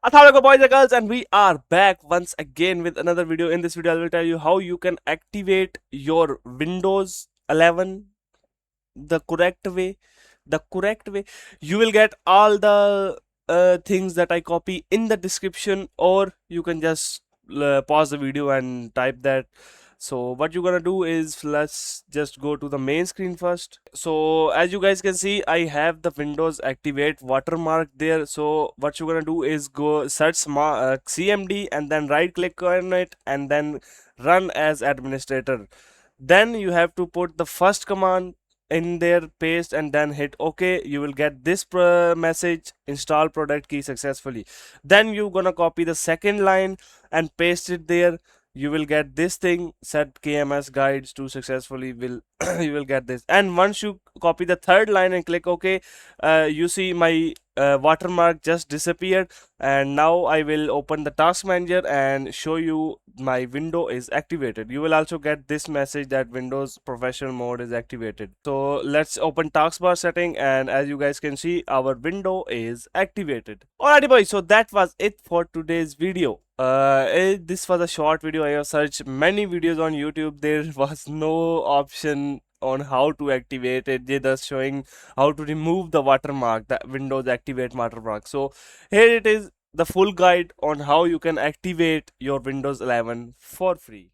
Assalamualaikum boys and girls, and we are back once again with another video. In this video I will tell you how you can activate your Windows 11 the correct way. You will get all the things that I copy in the description, or you can just pause the video and type that. So what you're gonna do is, let's just go to the main screen first. So as you guys can see, I have the Windows activate watermark there. So what you're gonna do is go search cmd and then right click on it and then run as administrator. Then you have to put the first command in there, paste, and then hit OK. You will get this message: install product key successfully. Then you're gonna copy the second line and paste it there. You will get this thing: set KMS guides to successfully. Will you will get this. And once you copy the third line and click OK, you see my watermark just disappeared. And now I will open the task manager and show you my window is activated. You will also get this message that Windows professional mode is activated. So let's open taskbar setting, and as you guys can see, our window is activated. Alrighty boys, so that was it for today's video. This was a short video. I have searched many videos on YouTube. There was no option on how to activate it. They just showing how to remove the watermark, the Windows activate watermark. So here it is, the full guide on how you can activate your Windows 11 for free.